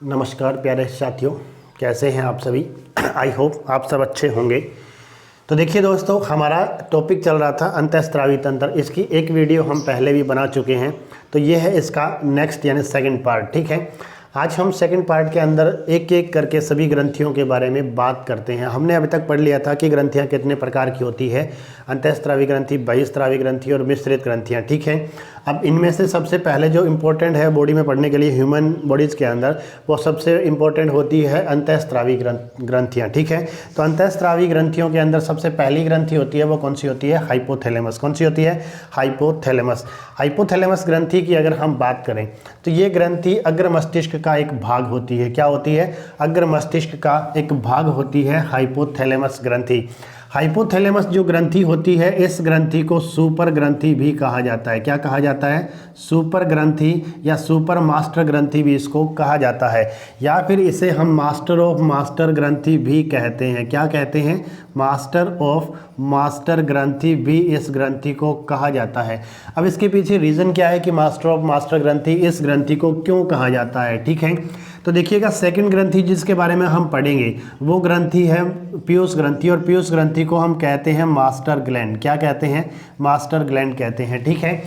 नमस्कार प्यारे साथियों, कैसे हैं आप सभी। आई होप आप सब अच्छे होंगे। तो देखिए दोस्तों, हमारा टॉपिक चल रहा था अंतःस्रावी तंत्र। इसकी एक वीडियो हम पहले भी बना चुके हैं, तो ये है इसका नेक्स्ट यानी सेकंड पार्ट। ठीक है, आज हम सेकंड पार्ट के अंदर एक एक करके सभी ग्रंथियों के बारे में बात करते हैं। हमने अभी तक पढ़ लिया था कि ग्रंथियाँ कितने प्रकार की होती है, अंतःस्रावी ग्रंथि, बहिःस्रावी ग्रंथि और मिश्रित ग्रंथियाँ। ठीक है, अब इनमें से सबसे पहले जो इम्पोर्टेंट है बॉडी में पढ़ने के लिए ह्यूमन बॉडीज़ के अंदर, वो सबसे इम्पोर्टेंट होती है अंतःस्रावी ग्रंथियाँ। ठीक है, तो अंतःस्रावी ग्रंथियों के अंदर सबसे पहली ग्रंथि होती है, वो कौन सी होती है? हाइपोथैलेमस। कौन सी होती है? हाइपोथैलेमस। हाइपोथैलेमस ग्रंथि की अगर हम बात करें तो ये ग्रंथि अग्र मस्तिष्क का एक भाग होती है। क्या होती है? अग्र मस्तिष्क का एक भाग होती है हाइपोथैलेमस ग्रंथि। हाइपोथैलेमस जो ग्रंथि होती है, इस ग्रंथि को सुपर ग्रंथि भी कहा जाता है। क्या कहा जाता है? सुपर ग्रंथि या सुपर मास्टर ग्रंथि भी इसको कहा जाता है, या फिर इसे हम मास्टर ऑफ मास्टर ग्रंथि भी कहते हैं। क्या कहते हैं? मास्टर ऑफ मास्टर ग्रंथि भी इस ग्रंथि को कहा जाता है। अब इसके पीछे रीज़न क्या है कि मास्टर ऑफ मास्टर ग्रंथि इस ग्रंथि को क्यों कहा जाता है? ठीक है, तो देखिएगा, सेकंड ग्रंथि जिसके बारे में हम पढ़ेंगे वो ग्रंथि है पीयूष ग्रंथि, और पीयूष ग्रंथि को हम कहते हैं मास्टर ग्लैंड। क्या कहते हैं? मास्टर ग्लैंड कहते हैं। ठीक है,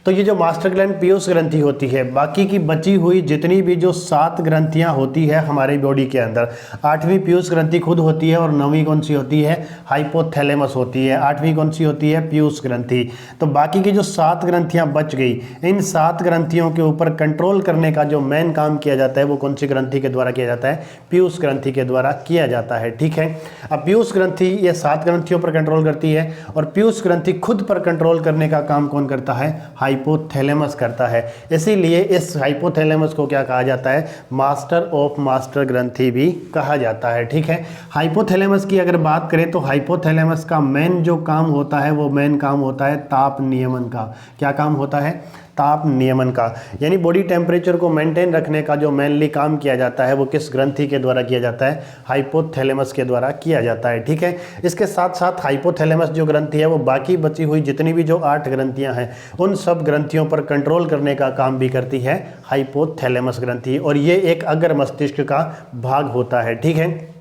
तो ये जो मास्टर ग्लैंड पीयूष ग्रंथि होती है, बाकी की बची हुई जितनी भी जो 7 ग्रंथियां होती है हमारे बॉडी के अंदर, 8वीं पीयूष ग्रंथि खुद होती है और 9वीं कौन सी होती है? हाइपोथैलेमस होती है। 8वीं कौन सी होती है? पीयूष ग्रंथि। तो बाकी की जो 7 ग्रंथियां बच गई, इन 7 ग्रंथियों के ऊपर कंट्रोल करने का जो मेन काम किया जाता है वो कौन सी ग्रंथि के द्वारा किया जाता है? पीयूष ग्रंथि के द्वारा किया जाता है। ठीक है, अब पीयूष ग्रंथि ये 7 ग्रंथियों पर कंट्रोल करती है, और पीयूष ग्रंथि खुद पर कंट्रोल करने का काम कौन करता है? हाइपोथैलेमस करता है। इसीलिए इस हाइपोथैलेमस को क्या कहा जाता है? मास्टर ऑफ मास्टर ग्रंथि भी कहा जाता है। ठीक है, हाइपोथैलेमस की अगर बात करें तो हाइपोथैलेमस का मेन जो काम होता है वो मेन काम होता है ताप नियमन का। क्या काम होता है? ताप नियमन का, यानी बॉडी टेम्परेचर को मेंटेन रखने का जो मेनली काम किया जाता है वो किस ग्रंथि के द्वारा किया जाता है? हाइपोथैलेमस के द्वारा किया जाता है। ठीक है, इसके साथ साथ हाइपोथैलेमस जो ग्रंथि है वो बाकी बची हुई जितनी भी जो 8 ग्रंथियां हैं उन सब ग्रंथियों पर कंट्रोल करने का काम भी करती है हाइपोथैलेमस ग्रंथि, और ये एक अग्र मस्तिष्क का भाग होता है। ठीक है,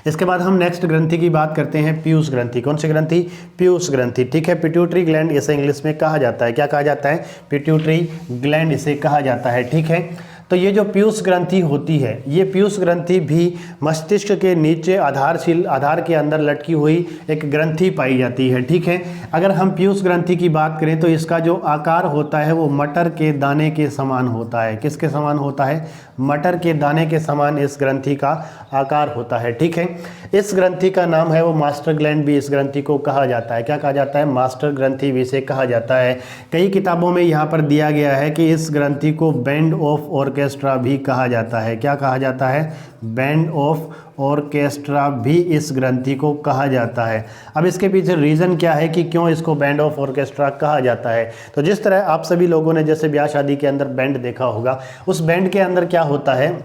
इसके बाद हम नेक्स्ट ग्रंथि की बात करते हैं, पीयूष ग्रंथि। कौन सी ग्रंथि? पीयूष ग्रंथि। ठीक है, पिट्यूटरी ग्लैंड इसे इंग्लिश में कहा जाता है। क्या कहा जाता है? पिट्यूटरी ग्लैंड इसे कहा जाता है। ठीक है, तो ये जो पीयूष ग्रंथि होती है, ये पीयूष ग्रंथि भी मस्तिष्क के नीचे आधार के अंदर लटकी हुई एक ग्रंथि पाई जाती है। ठीक है, अगर हम पीयूष ग्रंथि की बात करें तो इसका जो आकार होता है वो मटर के दाने के समान होता है। किसके समान होता है? मटर के दाने के समान इस ग्रंथि का आकार होता है। ठीक है, इस ग्रंथि का नाम है वो मास्टर ग्लैंड भी इस ग्रंथि को कहा जाता है। क्या कहा जाता है? मास्टर ग्रंथि भी इसे कहा जाता है। कई किताबों में यहाँ पर दिया गया है कि इस ग्रंथि को बैंड ऑफ ऑर्केस्ट्रा भी कहा जाता है। क्या कहा जाता है? बैंड ऑफ ऑर्केस्ट्रा भी इस ग्रंथि को कहा जाता है। अब इसके पीछे रीज़न क्या है कि क्यों इसको बैंड ऑफ ऑर्केस्ट्रा कहा जाता है? तो जिस तरह आप सभी लोगों ने जैसे ब्याह शादी के अंदर बैंड देखा होगा, उस बैंड के अंदर क्या होता है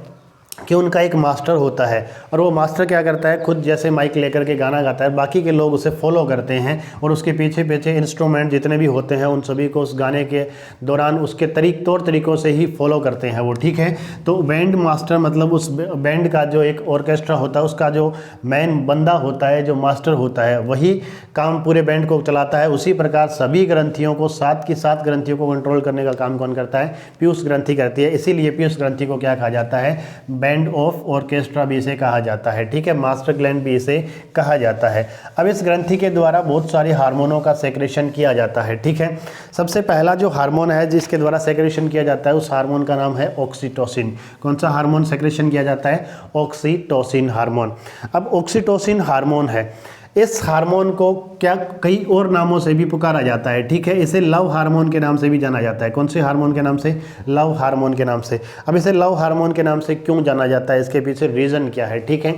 कि उनका एक मास्टर होता है, और वो मास्टर क्या करता है? खुद जैसे माइक लेकर के गाना गाता है, बाकी के लोग उसे फॉलो करते हैं और उसके पीछे पीछे इंस्ट्रूमेंट जितने भी होते हैं उन सभी को उस गाने के दौरान उसके तौर तरीकों से ही फॉलो करते हैं वो। ठीक है, तो बैंड मास्टर मतलब उस बैंड का जो एक ऑर्केस्ट्रा होता है उसका जो मेन बंदा होता है, जो मास्टर होता है, वही काम पूरे बैंड को चलाता है। उसी प्रकार सभी ग्रंथियों को, 7 की 7 ग्रंथियों को कंट्रोल करने का काम कौन करता है? पीयूष ग्रंथि करती है। इसीलिए पीयूष ग्रंथि को क्या कहा जाता है? बैंड ऑफ ऑर्केस्ट्रा भी इसे कहा जाता है। ठीक है, मास्टर ग्लैंड भी इसे कहा जाता है। अब इस ग्रंथि के द्वारा बहुत सारे हार्मोनों का सेक्रेशन किया जाता है। ठीक है, सबसे पहला जो हार्मोन है जिसके द्वारा सेक्रेशन किया जाता है उस हार्मोन का नाम है ऑक्सीटोसिन। कौन सा हार्मोन सेक्रेशन किया जाता है? Oxytocin hormone. अब ऑक्सीटोसिन हार्मोन है, इस हार्मोन को क्या कई और नामों से भी पुकारा जाता है। ठीक है, इसे लव हार्मोन के नाम से भी जाना जाता है। कौन से हार्मोन के नाम से? लव हार्मोन के नाम से। अब इसे लव हार्मोन के नाम से क्यों जाना जाता है? इसके पीछे रीज़न क्या है? ठीक है,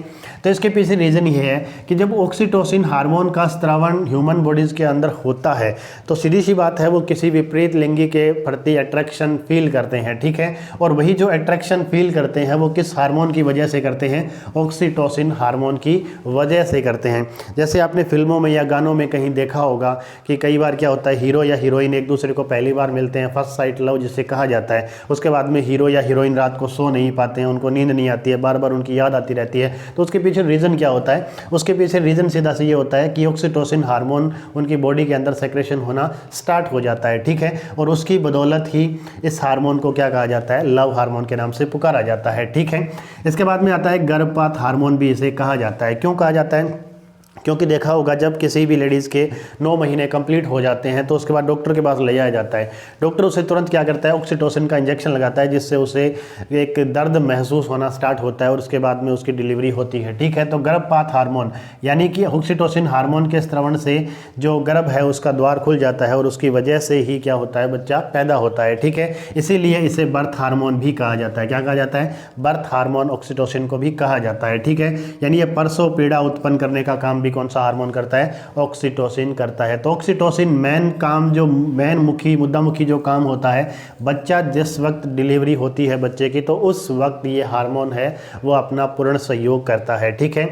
तो इसके पीछे रीज़न ये है कि जब ऑक्सीटोसिन हार्मोन का स्रावण ह्यूमन बॉडीज़ के अंदर होता है तो सीधी सी बात है वो किसी विपरीत लिंगी के प्रति अट्रैक्शन फील करते हैं। ठीक है, और वही जो अट्रैक्शन फील करते हैं वो किस हार्मोन की वजह से करते हैं? ऑक्सीटोसिन हार्मोन की वजह से करते हैं। जैसे आपने फिल्मों में या गानों में कहीं देखा होगा कि कई बार क्या होता है, हीरो या हीरोइन एक दूसरे को पहली बार मिलते हैं, फर्स्ट साइट लव जिसे कहा जाता है। उसके बाद में हीरो या हीरोइन रात को सो नहीं पाते हैं, उनको नींद नहीं आती है, बार बार उनकी याद आती रहती है। तो उसके पीछे रीज़न क्या होता है? उसके पीछे रीज़न सीधा से ये होता है कि ऑक्सीटोसिन हार्मोन उनकी बॉडी के अंदर सेक्रेशन होना स्टार्ट हो जाता है, ठीक है। और उसकी बदौलत ही इस हार्मोन को क्या कहा जाता है? लव हार्मोन के नाम से पुकारा जाता है, ठीक है। इसके बाद में आता है गर्भपात हार्मोन भी इसे कहा जाता है। क्यों कहा जाता है? क्योंकि देखा होगा जब किसी भी लेडीज़ के 9 महीने कंप्लीट हो जाते हैं तो उसके बाद डॉक्टर के पास ले जाया जाता है। डॉक्टर उसे तुरंत क्या करता है? ऑक्सीटोसिन का इंजेक्शन लगाता है, जिससे उसे एक दर्द महसूस होना स्टार्ट होता है और उसके बाद में उसकी डिलीवरी होती है, ठीक है। तो गर्भपात हार्मोन यानी कि ऑक्सीटोसिन हार्मोन के स्रवण से जो गर्भ है उसका द्वार खुल जाता है और उसकी वजह से ही क्या होता है? बच्चा पैदा होता है, ठीक है। इसीलिए इसे बर्थ हार्मोन भी कहा जाता है। क्या कहा जाता है? बर्थ हार्मोन ऑक्सीटोसिन को भी कहा जाता है, ठीक है। यानी ये प्रसव पीड़ा उत्पन्न करने का काम भी कौन सा हार्मोन करता है? ऑक्सीटोसिन करता है। तो ऑक्सीटोसिन मेन काम, जो मेन मुद्दामुखी जो काम होता है, बच्चा जिस वक्त डिलीवरी होती है बच्चे की, तो उस वक्त ये हार्मोन है वो अपना पूर्ण सहयोग करता है, ठीक है।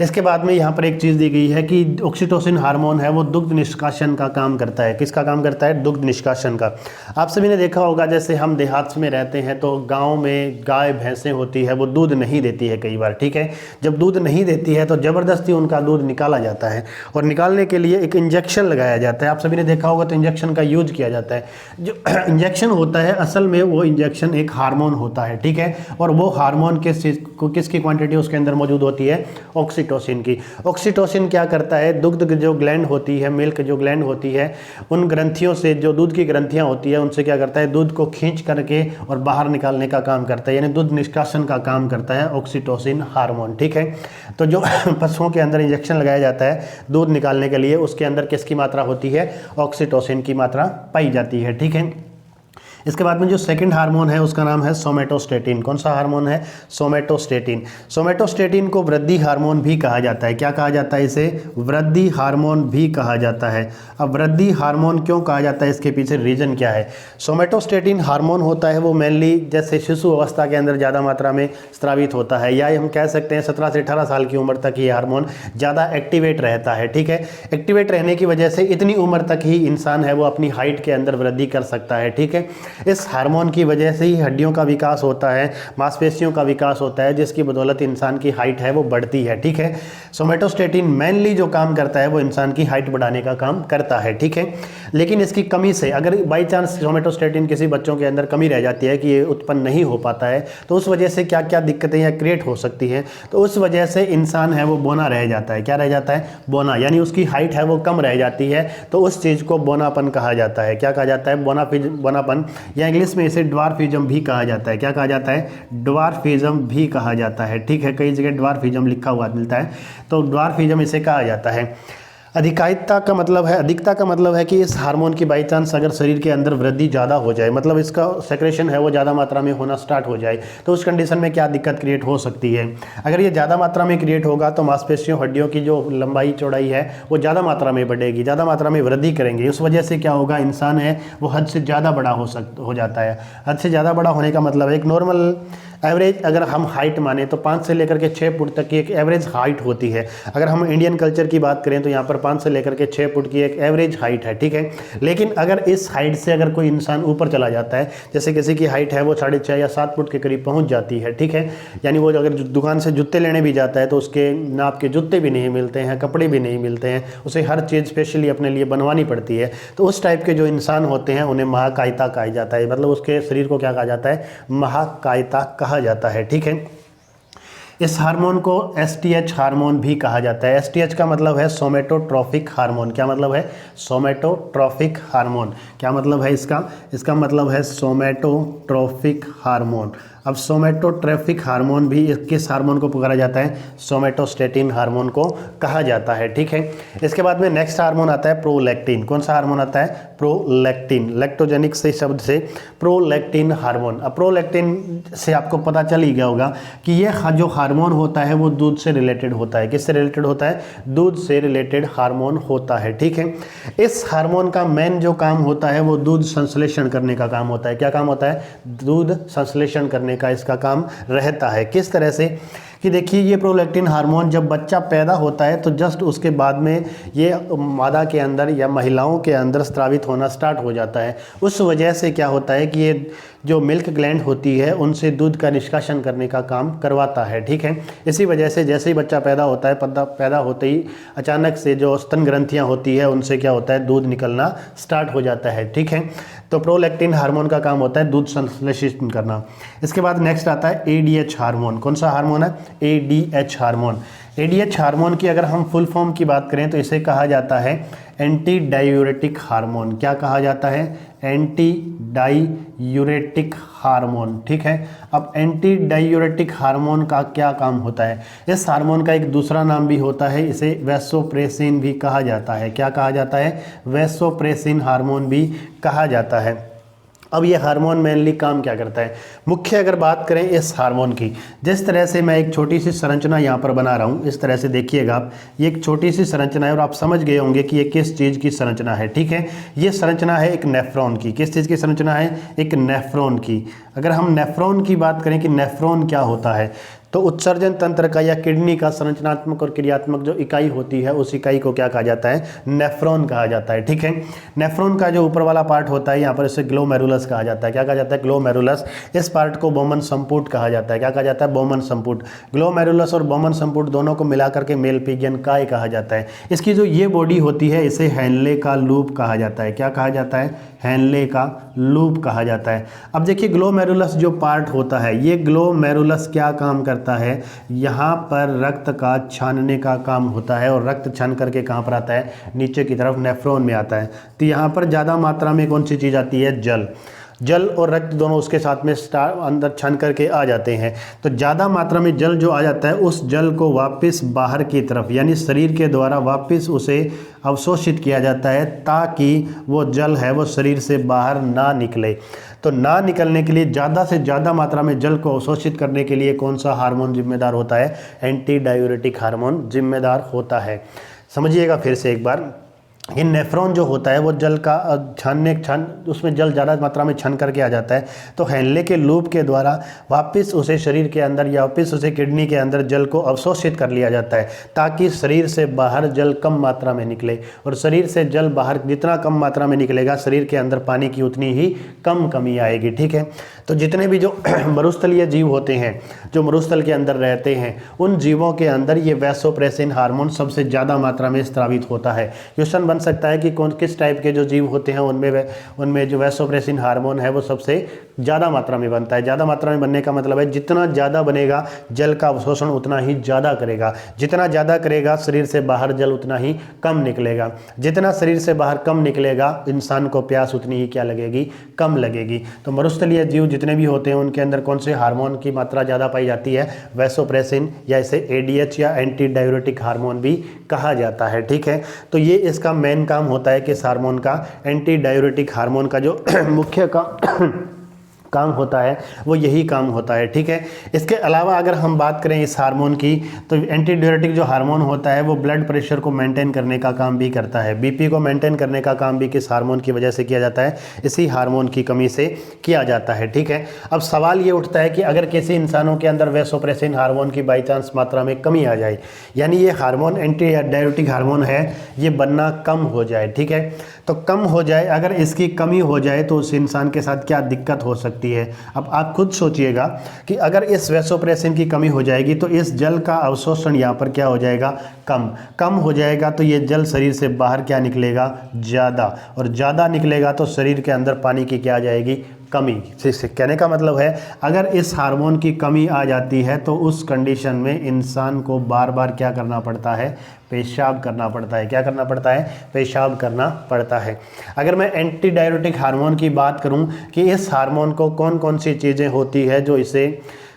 इसके बाद में यहाँ पर एक चीज़ दी गई है कि ऑक्सीटोसिन हार्मोन है वो दुग्ध निष्कासन का काम करता है। किसका काम करता है? दुग्ध निष्कासन का। आप सभी ने देखा होगा जैसे हम देहात में रहते हैं तो गांव में गाय भैंसें होती है, वो दूध नहीं देती है कई बार, ठीक है। जब दूध नहीं देती है तो ज़बरदस्ती उनका दूध निकाला जाता है और निकालने के लिए एक इंजेक्शन लगाया जाता है। आप सभी ने देखा होगा तो इंजेक्शन का यूज किया जाता है। जो इंजेक्शन होता है असल में वो इंजेक्शन एक हार्मोन होता है, ठीक है। और वो हार्मोन किसकी क्वांटिटी उसके अंदर मौजूद होती है? ऑक्सीटोसिन की। ऑक्सीटोसिन क्या करता है? दुग्ध जो ग्लैंड होती है, मिल्क जो ग्लैंड होती है, उन ग्रंथियों से, जो दूध की ग्रंथियां होती है, उनसे क्या करता है? दूध को खींच करके और बाहर निकालने का काम करता है, यानी दूध निष्कासन का काम करता है ऑक्सीटोसिन हार्मोन, ठीक है। तो जो पशुओं के अंदर इंजेक्शन लगाया जाता है दूध निकालने के लिए, उसके अंदर किसकी मात्रा होती है? ऑक्सीटोसिन की मात्रा पाई जाती है, ठीक है। इसके बाद में जो सेकंड हार्मोन है उसका नाम है सोमेटोस्टेटिन। कौन सा हार्मोन है? सोमेटोस्टेटिन। सोमेटोस्टेटिन को वृद्धि हार्मोन भी कहा जाता है। क्या कहा जाता है इसे? वृद्धि हार्मोन भी कहा जाता है। अब वृद्धि हार्मोन क्यों कहा जाता है, इसके पीछे रीजन क्या है? सोमेटोस्टेटिन हार्मोन होता है वो मेनली जैसे शिशु अवस्था के अंदर ज़्यादा मात्रा में स्रावित होता है, या हम कह सकते हैं 17 से 18 साल की उम्र तक ये हार्मोन ज़्यादा एक्टिवेट रहता है, ठीक है। एक्टिवेट रहने की वजह से इतनी उम्र तक ही इंसान है वो अपनी हाइट के अंदर वृद्धि कर सकता है, ठीक है। इस हार्मोन की वजह से ही हड्डियों का विकास होता है, मांसपेशियों का विकास होता है, जिसकी बदौलत इंसान की हाइट है वो बढ़ती है, ठीक है। सोमेटोस्टेटिन मेनली जो काम करता है वो इंसान की हाइट बढ़ाने का काम करता है, ठीक है। लेकिन इसकी कमी से अगर बाई चांस सोमेटोस्टेटिन किसी बच्चों के अंदर कमी रह जाती है कि ये उत्पन्न नहीं हो पाता है, तो उस वजह से क्या क्या दिक्कतें या क्रिएट हो सकती हैं। तो उस वजह से इंसान है वो बोना रह जाता है। क्या रह जाता है? बोना, यानी उसकी हाइट है वो कम रह जाती है, तो उस चीज़ को बोनापन कहा जाता है। क्या कहा जाता है? बोनापन, या इंग्लिश में इसे ड्वार्फिज्म भी कहा जाता है। क्या कहा जाता है? ड्वार्फिज्म भी कहा जाता है, ठीक है। कई जगह ड्वार्फिज्म लिखा हुआ मिलता है, तो ड्वार्फिज्म इसे कहा जाता है। अधिकायिता का मतलब है, अधिकता का मतलब है कि इस हार्मोन की बाई चांस अगर शरीर के अंदर वृद्धि ज़्यादा हो जाए, मतलब इसका सेक्रेशन है वो ज़्यादा मात्रा में होना स्टार्ट हो जाए, तो उस कंडीशन में क्या दिक्कत क्रिएट हो सकती है? अगर ये ज़्यादा मात्रा में क्रिएट होगा तो मांसपेशियों, हड्डियों की जो लंबाई चौड़ाई है वो ज़्यादा मात्रा में बढ़ेगी, ज़्यादा मात्रा में वृद्धि करेंगे। उस वजह से क्या होगा? इंसान है वो हद से ज़्यादा बड़ा हो जाता है। हद से ज़्यादा बड़ा होने का मतलब एक नॉर्मल एवरेज अगर हम हाइट माने तो 5 से लेकर के 6 फुट तक की एक एवरेज हाइट होती है। अगर हम इंडियन कल्चर की बात करें तो यहाँ पर 5 से लेकर के 6 फुट की एक एवरेज हाइट है, ठीक है। लेकिन अगर इस हाइट से अगर कोई इंसान ऊपर चला जाता है, जैसे किसी की हाइट है वो 6.5 या 7 फुट के करीब पहुँच जाती है, ठीक है। यानी वो अगर दुकान से जूते लेने भी जाता है तो उसके नाप के जूते भी नहीं मिलते हैं, कपड़े भी नहीं मिलते हैं, उसे हर चीज़ स्पेशली अपने लिए बनवानी पड़ती है। तो उस टाइप के जो इंसान होते हैं उन्हें महाकायिता कहा जाता है, मतलब उसके शरीर को क्या कहा जाता है? महाकायिता कहा जाता है, ठीक है। इस हार्मोन को एसटीएच हार्मोन भी कहा जाता है। एसटीएच का मतलब है सोमेटोट्रोफिक हार्मोन। क्या मतलब है? सोमेटोट्रोफिक हार्मोन। क्या मतलब है इसका? इसका मतलब है सोमेटोट्रोफिक हार्मोन। अब सोमेटोट्रोफिक हार्मोन भी किस हार्मोन को पुकारा जाता है? सोमेटोस्टेटिन हार्मोन को कहा जाता है, ठीक है। इसके बाद में नेक्स्ट हार्मोन आता है प्रोलैक्टिन। कौन सा हार्मोन आता है? प्रोलैक्टिन। लैक्टोजेनिक से शब्द से प्रोलैक्टिन हार्मोन। अब प्रोलैक्टिन से आपको पता चल ही गया होगा कि ये जो हार्मोन होता है वो दूध से रिलेटेड होता है। किससे रिलेटेड होता है? दूध से रिलेटेड हार्मोन होता है, ठीक है। इस हार्मोन का मेन जो काम होता है वो दूध संश्लेषण करने का काम होता है। क्या काम होता है? दूध संश्लेषण करने का इसका काम रहता है। किस तरह से कि देखिए ये प्रोलैक्टिन हार्मोन जब बच्चा पैदा होता है तो जस्ट उसके बाद में ये मादा के अंदर या महिलाओं के अंदर स्रावित होना स्टार्ट हो जाता है। उस वजह से क्या होता है कि ये जो मिल्क ग्लैंड होती है उनसे दूध का निष्कासन करने का काम करवाता है, ठीक है। इसी वजह से जैसे ही बच्चा पैदा होता है, पैदा होते ही अचानक से जो स्तन ग्रंथियाँ होती है उनसे क्या होता है, दूध निकलना स्टार्ट हो जाता है, ठीक है। तो प्रोलैक्टिन हार्मोन का काम होता है दूध संश्लेषित करना। इसके बाद नेक्स्ट आता है एडीएच हार्मोन। कौन सा हार्मोन है? ADH hormone. एडीएच हार्मोन की अगर हम फुल फॉर्म की बात करें तो इसे कहा जाता है एंटी डायूरेटिक हार्मोन। क्या कहा जाता है? एंटी डायूरेटिक हार्मोन, ठीक है। अब एंटी डायूरेटिक हार्मोन का क्या काम होता है? इस हार्मोन का एक दूसरा नाम भी होता है, इसे वैसोप्रेसिन भी कहा जाता है। क्या कहा जाता है? वैसोप्रेसिन हार्मोन भी कहा जाता है। अब ये हार्मोन मेनली काम क्या करता है? मुख्य अगर बात करें इस हार्मोन की, जिस तरह से मैं एक छोटी सी संरचना यहाँ पर बना रहा हूँ, इस तरह से देखिएगा आप, ये एक छोटी सी संरचना है और आप समझ गए होंगे कि ये किस चीज़ की संरचना है, ठीक है। ये संरचना है एक नेफ्रॉन की। किस चीज़ की संरचना है? एक नेफ्रॉन की। अगर हम नेफ्रॉन की बात करें कि नेफ्रॉन क्या होता है, तो उत्सर्जन तंत्र का या किडनी का संरचनात्मक और क्रियात्मक जो इकाई होती है उस इकाई को क्या कहा जाता है? नेफ्रॉन कहा जाता है, ठीक है। नेफ्रॉन का जो ऊपर वाला पार्ट होता है यहाँ पर इसे ग्लोमेरुलस कहा जाता है। क्या कहा जाता है? ग्लोमेरुलस। इस पार्ट को बोमन संपुट कहा जाता है। क्या कहा जाता है? बोमन संपुट। ग्लोमेरुलस और बोमन संपुट दोनों को मिलाकर के मेल पिजियन काय कहा जाता है। इसकी जो ये बॉडी होती है इसे हेनले का लूप कहा जाता है। क्या कहा जाता है? हेनले का लूप कहा जाता है। अब देखिए ग्लोमेरुलस जो पार्ट होता है, ये ग्लोमेरुलस क्या काम करता है? यहाँ पर रक्त का छानने का काम होता है और रक्त छान करके कहाँ पर आता है? नीचे की तरफ नेफ्रॉन में आता है। तो यहाँ पर ज़्यादा मात्रा में कौन सी चीज़ आती है? जल। जल और रक्त दोनों उसके साथ में अंदर छन करके आ जाते हैं। तो ज़्यादा मात्रा में जल जो आ जाता है उस जल को वापस बाहर की तरफ यानी शरीर के द्वारा वापस उसे अवशोषित किया जाता है ताकि वो जल है वो शरीर से बाहर ना निकले। तो ना निकलने के लिए ज़्यादा से ज़्यादा मात्रा में जल को अवशोषित करने के लिए कौन सा हार्मोन जिम्मेदार होता है? एंटी डायूरेटिक हार्मोन जिम्मेदार होता है। समझिएगा फिर से एक बार, ये नेफ्रॉन जो होता है वो जल का उसमें जल ज़्यादा मात्रा में छन करके आ जाता है। तो हेनले के लूप के द्वारा वापस उसे शरीर के अंदर या वापस उसे किडनी के अंदर जल को अवशोषित कर लिया जाता है ताकि शरीर से बाहर जल कम मात्रा में निकले। और शरीर से जल बाहर जितना कम मात्रा में निकलेगा शरीर के अंदर पानी की उतनी ही कम कमी आएगी, ठीक है। तो जितने भी जो मरुस्थलीय जीव होते हैं जो मरुस्थल के अंदर रहते हैं उन जीवों के अंदर ये वैसोप्रेसिन हार्मोन सबसे ज़्यादा मात्रा में स्रावित होता है। क्वेश्चन बन सकता है कि कौन किस टाइप के जो जीव होते हैं उनमें जो वैसोप्रेसिन हार्मोन है वो सबसे ज़्यादा मात्रा में बनता है। ज़्यादा मात्रा में बनने का मतलब है जितना ज़्यादा बनेगा जल का अवशोषण उतना ही ज़्यादा करेगा। जितना ज़्यादा करेगा शरीर से बाहर जल उतना ही कम निकलेगा। जितना शरीर से बाहर कम निकलेगा इंसान को प्यास उतनी ही क्या लगेगी? कम लगेगी। तो मरुस्थलीय जीव जितने भी होते हैं उनके अंदर कौन से हार्मोन की मात्रा ज़्यादा पाई जाती है? वैसोप्रेसिन, या इसे एडीएच या एंटी डायूरेटिक हार्मोन भी कहा जाता है, ठीक है। तो ये इसका मेन काम होता है कि इस हार्मोन का, एंटी डायूरेटिक हार्मोन का जो मुख्य काम होता है वो यही काम होता है, ठीक है। इसके अलावा अगर हम बात करें इस हार्मोन की तो एंटी डायूरेटिक जो हार्मोन होता है वो ब्लड प्रेशर को मेंटेन करने का काम भी करता है। बीपी को मेंटेन करने का काम भी किस हार्मोन की वजह से किया जाता है? इसी हार्मोन की कमी से किया जाता है, ठीक है। अब सवाल ये उठता है कि अगर किसी इंसानों के अंदर वैसोप्रेसिन हार्मोन की बाई चांस मात्रा में कमी आ जाए, यानी ये हार्मोन एंटी डायूरेटिक हार्मोन है ये बनना कम हो जाए, ठीक है। तो कम हो जाए, अगर इसकी कमी हो जाए तो उस इंसान के साथ क्या दिक्कत हो सकती है? अब आप खुद सोचिएगा कि अगर इस वैसोप्रेसिन की कमी हो जाएगी तो इस जल का अवशोषण यहाँ पर क्या हो जाएगा? कम हो जाएगा। तो ये जल शरीर से बाहर क्या निकलेगा? ज़्यादा। और ज़्यादा निकलेगा तो शरीर के अंदर पानी की क्या आ जाएगी? कमी। कहने का मतलब है अगर इस हार्मोन की कमी आ जाती है तो उस कंडीशन में इंसान को बार बार क्या करना पड़ता है? पेशाब करना पड़ता है। क्या करना पड़ता है? पेशाब करना पड़ता है। अगर मैं एंटी डायूरेटिक हार्मोन की बात करूं कि इस हार्मोन को कौन कौन सी चीज़ें होती है जो इसे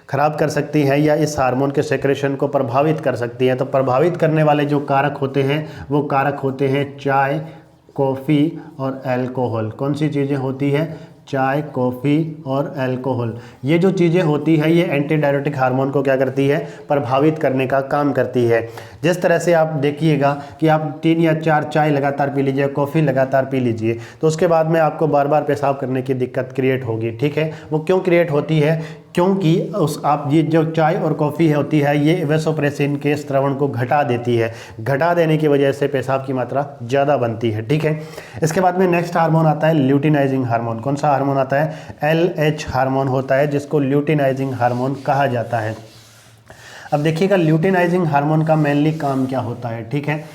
खराब कर सकती हैं या इस हार्मोन के सेक्रेशन को प्रभावित कर सकती हैं, तो प्रभावित करने वाले जो कारक होते हैं वो कारक होते हैं चाय, कॉफ़ी और अल्कोहल। कौन सी चीज़ें होती हैं? चाय, कॉफ़ी और अल्कोहल। ये जो चीज़ें होती है ये एंटी डायूरेटिक हार्मोन को क्या करती है? प्रभावित करने का काम करती है। जिस तरह से आप देखिएगा कि आप 3 या 4 चाय लगातार पी लीजिए, कॉफ़ी लगातार पी लीजिए, तो उसके बाद में आपको बार बार पेशाब करने की दिक्कत क्रिएट होगी, ठीक है। वो क्यों क्रिएट होती है? क्योंकि उस आप ये जो चाय और कॉफ़ी होती है ये वैसोप्रेसिन के स्रावण को घटा देती है, घटा देने की वजह से पेशाब की मात्रा ज़्यादा बनती है। ठीक है, इसके बाद में नेक्स्ट हार्मोन आता है ल्यूटिनाइजिंग हार्मोन। कौन सा हार्मोन आता है? LH हार्मोन होता है, जिसको ल्यूटिनाइजिंग हार्मोन कहा जाता है। अब देखिएगा ल्यूटिनाइजिंग हार्मोन का मेनली काम क्या होता है। ठीक है,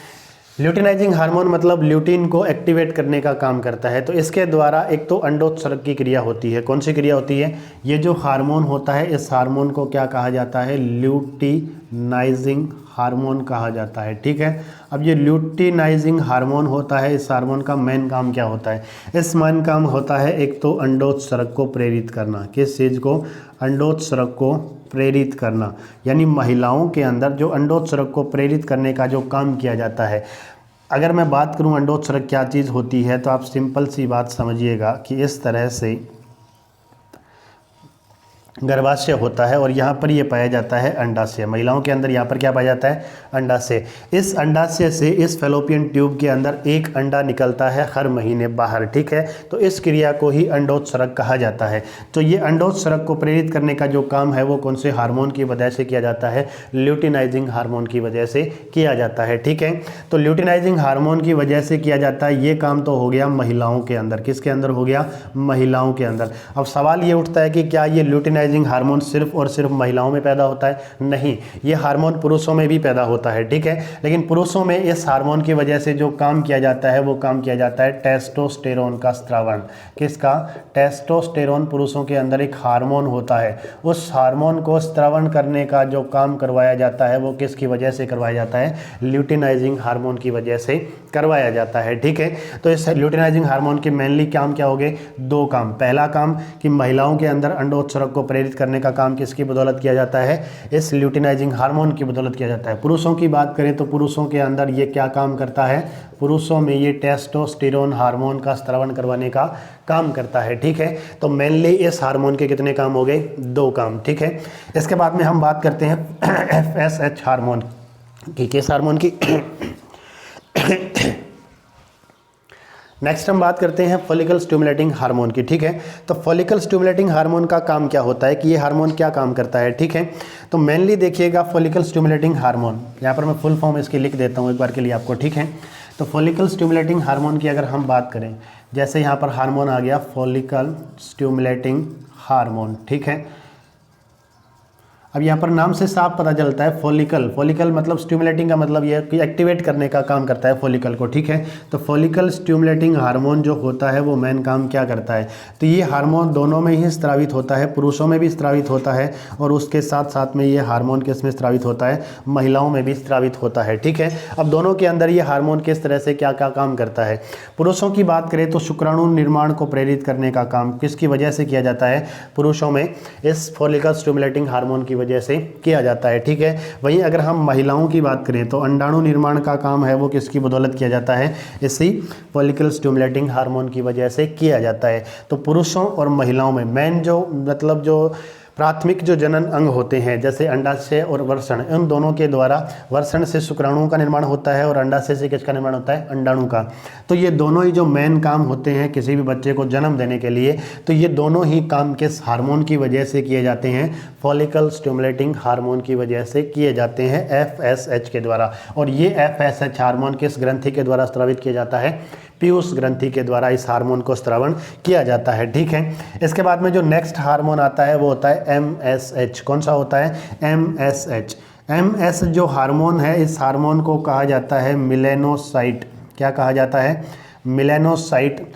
ल्यूटिनाइजिंग हार्मोन मतलब ल्यूटिन को एक्टिवेट करने का काम करता है। तो इसके द्वारा एक तो अंडोत्सर्ग की क्रिया होती है। कौन सी क्रिया होती है? ये जो हार्मोन होता है इस हार्मोन को क्या कहा जाता है? ल्यूटिनाइजिंग हार्मोन कहा जाता है। ठीक है, अब ये ल्यूटिनाइजिंग हार्मोन होता है, इस हार्मोन का मेन काम क्या होता है? इस मेन काम होता है एक तो अंडोत्सर्ग को प्रेरित करना। किस चीज़ को? अंडोत्सर्ग को प्रेरित करना, यानी महिलाओं के अंदर जो अंडोत्सर्ग को प्रेरित करने का जो काम किया जाता है। अगर मैं बात करूं अंडोत्सर्ग क्या चीज़ होती है, तो आप सिंपल सी बात समझिएगा कि इस तरह से गर्भाशय होता है और यहाँ पर ये पाया जाता है अंडाशय। महिलाओं के अंदर यहाँ पर क्या पाया जाता है? अंडाशय। इस अंडाशय से इस फैलोपियन ट्यूब के अंदर एक अंडा निकलता है हर महीने बाहर। ठीक है, तो इस क्रिया को ही अंडोत्सर्ग कहा जाता है। तो ये अंडोत्सर्ग को प्रेरित करने का जो काम है वो कौन से हार्मोन की वजह से किया जाता है? ल्यूटिनाइजिंग हार्मोन की वजह से किया जाता है। ठीक है, तो ल्यूटिनाइजिंग हार्मोन की वजह से किया जाता है। ये काम तो हो गया महिलाओं के अंदर। किसके अंदर हो गया? महिलाओं के अंदर। अब सवाल ये उठता है कि क्या ये ल्यूटिनाइजिंग हार्मोन सिर्फ और सिर्फ महिलाओं में पैदा होता है? नहीं, ये हार्मोन पुरुषों में भी पैदा होता है। ठीक है, लेकिन पुरुषों में इस हार्मोन की वजह से जो काम किया जाता है वो काम किया जाता है टेस्टोस्टेरोन का स्रावण। किसका? टेस्टोस्टेरोन पुरुषों के अंदर एक हार्मोन होता है, उस हार्मोन को स्रावण करने का जो काम करवाया जाता है वो किसकी वजह से करवाया जाता है? ल्यूटिनाइजिंग हार्मोन की वजह से करवाया जाता है। ठीक है, तो इस ल्यूटिनाइजिंग हार्मोन के मेनली काम क्या हो गए? दो काम। पहला काम कि महिलाओं के अंदर अंडोत्सर्ग को प्रेरित करने का काम किसकी बदौलत किया जाता है? इस ल्यूटिनाइजिंग हार्मोन की बदौलत किया जाता है। पुरुषों की बात करें तो पुरुषों के अंदर ये क्या काम करता है? पुरुषों में ये टेस्टोस्टेरोन हार्मोन का स्रावण करवाने का काम करता है। ठीक है, तो मेनली इस हार्मोन के कितने काम हो गए? दो काम। ठीक है, इसके बाद में हम बात करते हैं FSH हार्मोन की। किस हार्मोन की? नेक्स्ट हम बात करते हैं फॉलिकल स्टिमुलेटिंग हार्मोन की। ठीक है, तो फॉलिकल स्टिमुलेटिंग हार्मोन का काम क्या होता है कि ये हार्मोन क्या काम करता है? ठीक है, तो मेनली देखिएगा फॉलिकल स्टिमुलेटिंग हार्मोन, यहाँ पर मैं फुल फॉर्म इसकी लिख देता हूँ एक बार के लिए आपको। ठीक है, तो फॉलिकल स्टिमुलेटिंग हार्मोन की अगर हम बात करें, जैसे यहाँ पर हार्मोन आ गया फॉलिकल स्टिमुलेटिंग हार्मोन। ठीक है, अब यहाँ पर नाम से साफ पता चलता है फॉलिकल। फॉलिकल मतलब स्टिमुलेटिंग का मतलब यह है कि एक्टिवेट करने का काम करता है फॉलिकल को। ठीक है, तो फॉलिकल स्टिमुलेटिंग हार्मोन जो होता है वो मेन काम क्या करता है? तो ये हार्मोन दोनों में ही स्रावित होता है, पुरुषों में भी स्रावित होता है और उसके साथ साथ में ये हार्मोन किस में स्रावित होता है? महिलाओं में भी स्रावित होता है। ठीक है, अब दोनों के अंदर ये हार्मोन किस तरह से क्या क्या काम करता है? पुरुषों की बात करें तो शुक्राणु निर्माण को प्रेरित करने का काम किसकी वजह से किया जाता है? पुरुषों में इस फॉलिकल स्टिमुलेटिंग हार्मोन की वजह से किया जाता है। ठीक है, वहीं अगर हम महिलाओं की बात करें तो अंडाणु निर्माण का काम है वो किसकी बदौलत किया जाता है? इसी फॉलिकल स्टिमुलेटिंग हार्मोन की वजह से किया जाता है। तो पुरुषों और महिलाओं में मेन जो मतलब जो प्राथमिक जो जनन अंग होते हैं जैसे अंडाशय और वर्षण, इन दोनों के द्वारा वर्षण से शुक्राणुओं का निर्माण होता है और अंडाशय से किसका निर्माण होता है? अंडाणु का। तो ये दोनों ही जो मेन काम होते हैं किसी भी बच्चे को जन्म देने के लिए, तो ये दोनों ही काम किस हार्मोन की वजह से किए जाते हैं? फॉलिकल स्टिमुलेटिंग हार्मोन की वजह से किए जाते हैं, FSH के द्वारा। और ये FSH हार्मोन किस ग्रंथि के द्वारा स्रावित किया जाता है? पीयूष ग्रंथि के द्वारा इस हार्मोन को स्रावण किया जाता है। ठीक है, इसके बाद में जो नेक्स्ट हार्मोन आता है वो होता है MSH। कौन सा होता है? MSH। MS जो हार्मोन है इस हार्मोन को कहा जाता है मिलेनोसाइट। क्या कहा जाता है? Melanocyte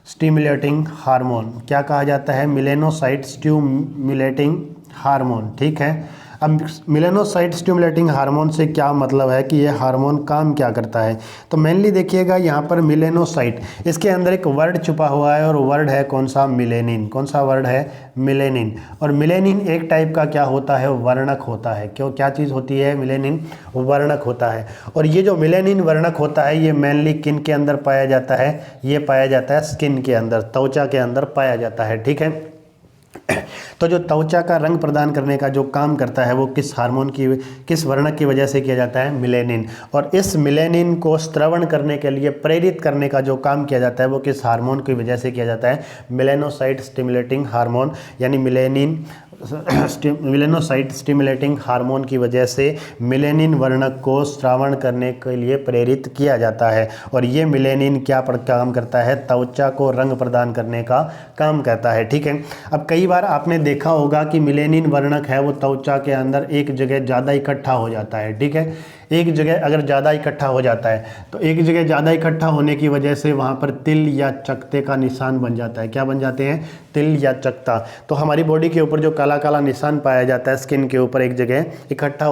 stimulating hormone. क्या कहा जाता है? Melanocyte stimulating hormone. ठीक है, अब मिलेनोसाइट स्टिमुलेटिंग हार्मोन से क्या मतलब है कि यह हार्मोन काम क्या करता है? तो मेनली देखिएगा यहाँ पर मिलेनोसाइट, इसके अंदर एक वर्ड छुपा हुआ है और वर्ड है कौन सा? मिलेनिन। कौन सा वर्ड है? मिलेनिन। और मिलेनिन एक टाइप का क्या होता है? वर्णक होता है। क्यों, क्या चीज़ होती है? मिलेनिन वर्णक होता है। और ये जो मिलेनिन वर्णक होता है ये मेनली किन के अंदर पाया जाता है? ये पाया जाता है स्किन के अंदर, त्वचा के अंदर पाया जाता है। ठीक है, तो जो त्वचा का रंग प्रदान करने का जो काम करता है वो किस हार्मोन की, किस वर्णक की वजह से किया जाता है? मिलेनिन। और इस मिलेनिन को स्रावण करने के लिए प्रेरित करने का जो काम किया जाता है वो किस हार्मोन की वजह से किया जाता है? मिलेनोसाइट स्टिमुलेटिंग हार्मोन, यानी मिलेनिन मेलेनोसाइट स्टिमुलेटिंग हार्मोन की वजह से मेलेनिन वर्णक को स्रावन करने के लिए प्रेरित किया जाता है। और ये मेलेनिन क्या काम करता है, त्वचा को रंग प्रदान करने का काम करता है। ठीक है, अब कई बार आपने देखा होगा कि मेलेनिन वर्णक है वो त्वचा के अंदर एक जगह ज़्यादा इकट्ठा हो जाता है। ठीक है, एक जगह अगर ज़्यादा इकट्ठा हो जाता है तो एक जगह ज़्यादा इकट्ठा होने की वजह से वहाँ पर तिल या चकत्ते का निशान बन जाता है। क्या बन जाते हैं, तिल या चकत्ता। तो हमारी बॉडी के ऊपर जो काला काला निशान पाया जाता है स्किन के ऊपर एक जगह इकट्ठा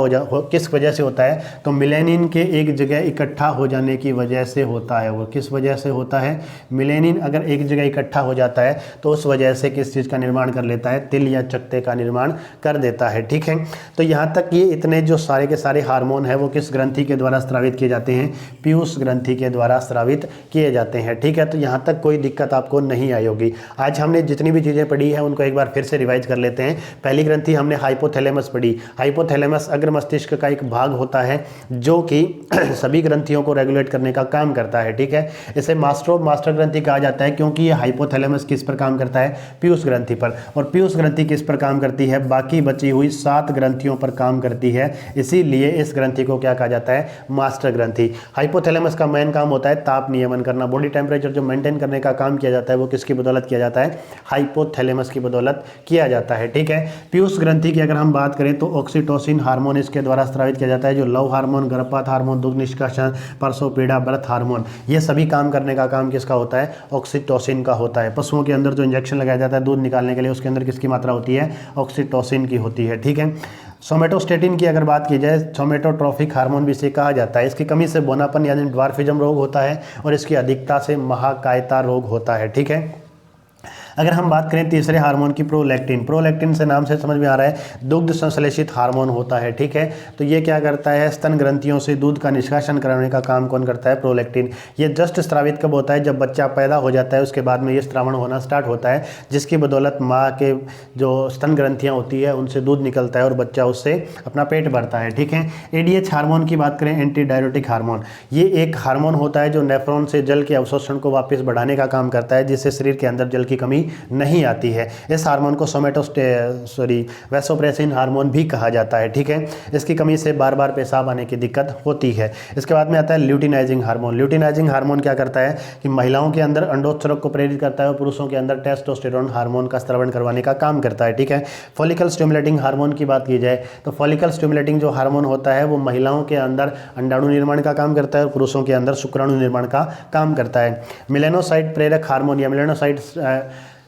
किस वजह से होता है, तो मेलेनिन के एक जगह इकट्ठा हो जाने की वजह से होता है। वो किस वजह से होता है, मेलेनिन अगर एक जगह इकट्ठा हो जाता है तो उस वजह से किस चीज़ का निर्माण कर लेता है, तिल या चकत्ते का निर्माण कर देता है। ठीक है, तो यहाँ तक ये इतने जो सारे के सारे हार्मोन है वो किस ग्रंथि के द्वारा स्रावित किए जाते हैं, पीयूष ग्रंथि के द्वारा स्रावित किए जाते हैं। ठीक है, तो यहाँ तक कोई दिक्कत आपको नहीं आई होगी। आज हमने जितनी भी चीज़ें पढ़ी है उनको एक बार फिर से रिवाइज कर लेते हैं। पहली ग्रंथि हमने हाइपोथैलेमस पढ़ी। हाइपोथैलेमस अग्र मस्तिष्क का एक भाग होता है जो कि सभी ग्रंथियों को रेगुलेट करने का काम करता है। ठीक है, इसे मास्टर ग्रंथि कहा जाता है क्योंकि ये हाइपोथैलेमस किस पर काम करता है, पीयूष ग्रंथि पर। और पीयूष ग्रंथि किस पर काम करती है, बाकी बची हुई 7 ग्रंथियों पर काम करती है। इसीलिए इस ग्रंथि को क्या कहा जाता है, मास्टर ग्रंथि। हाइपोथैलेमस का मेन काम होता है ताप नियमन करना। बॉडी टेम्परेचर जो मेंटेन करने का काम किया जाता है वो किसकी बदौलत किया जाता है, हाइपोथैलेमस की बदौलत किया जाता है। ठीक है, पीयूष ग्रंथि की अगर हम बात करें तो ऑक्सीटोसिन हार्मोन इसके द्वारा स्रावित किया जाता है, जो लव हार्मोन, गर्भपात हार्मोन, दुग्ध निष्कासन, प्रसवपीड़ा, बर्थ हार्मोन, ये सभी काम करने का काम किसका होता है, ऑक्सीटोसिन का होता है। पशुओं के अंदर जो इंजेक्शन लगाया जाता है दूध निकालने के लिए उसके अंदर किसकी मात्रा होती है, ऑक्सीटोसिन की होती है। ठीक है, सोमेटोस्टेटिन की अगर बात की जाए, सोमेटोट्रोफिक हार्मोन भी इसे कहा जाता है। इसकी कमी से बोनापन यानी ड्वार्फिज्म रोग होता है और इसकी अधिकता से महाकायता रोग होता है। ठीक है, अगर हम बात करें तीसरे हार्मोन की, प्रोलैक्टिन से नाम से समझ में आ रहा है दुग्ध संश्लेषित हार्मोन होता है। ठीक है, तो ये क्या करता है, स्तन ग्रंथियों से दूध का निष्कासन कराने का काम कौन करता है, प्रोलैक्टिन। ये जस्ट स्रावित कब होता है, जब बच्चा पैदा हो जाता है उसके बाद में ये स्रावण होना स्टार्ट होता है, जिसकी बदौलत माँ के जो स्तन ग्रंथियाँ होती है उनसे दूध निकलता है और बच्चा उससे अपना पेट भरता है। ठीक है, एडीएच हार्मोन की बात करें, एंटी डायरेटिक हार्मोन, ये एक हार्मोन होता है जो नेफ्रॉन से जल के अवशोषण को वापस बढ़ाने का काम करता है, जिससे शरीर के अंदर जल की कमी नहीं आती है। इस हार्मोन को वैसोप्रेसिन हार्मोन भी कहा जाता है। ठीक है, इसकी कमी से बार बार पेशाब आने की दिक्कत होती है। इसके बाद में आता है ल्यूटिनाइजिंग हार्मोन। ल्यूटिनाइजिंग हार्मोन क्या करता है कि महिलाओं के अंदर अंडोत्सर्ग को प्रेरित करता है और पुरुषों के अंदर टेस्टोस्टेरोन हार्मोन का स्रावन करवाने का काम करता है। ठीक है, फॉलिकल स्टिमुलेटिंग हार्मोन की बात की जाए तो फॉलिकल स्टिमुलेटिंग जो हार्मोन होता है वो महिलाओं के अंदर अंडाणु निर्माण का काम करता है और पुरुषों के अंदर शुक्राणु निर्माण का काम करता है। मेलेनोसाइट प्रेरक हार्मोन या मेलेनोसाइट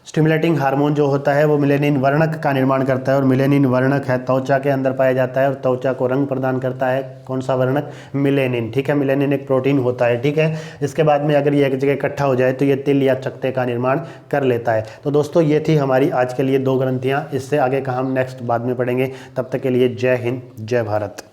स्टिमुलेटिंग हार्मोन जो होता है वो मेलेनिन वर्णक का निर्माण करता है और मेलेनिन वर्णक है त्वचा के अंदर पाया जाता है और त्वचा को रंग प्रदान करता है। कौन सा वर्णक, मेलेनिन। ठीक है, मेलेनिन एक प्रोटीन होता है। ठीक है, इसके बाद में अगर ये एक जगह इकट्ठा हो जाए तो ये तिल या चकत्ते का निर्माण कर लेता है। तो दोस्तों ये थी हमारी आज के लिए 2 ग्रंथियाँ। इससे आगे का हम नेक्स्ट बाद में पढ़ेंगे। तब तक के लिए जय हिंद, जय भारत।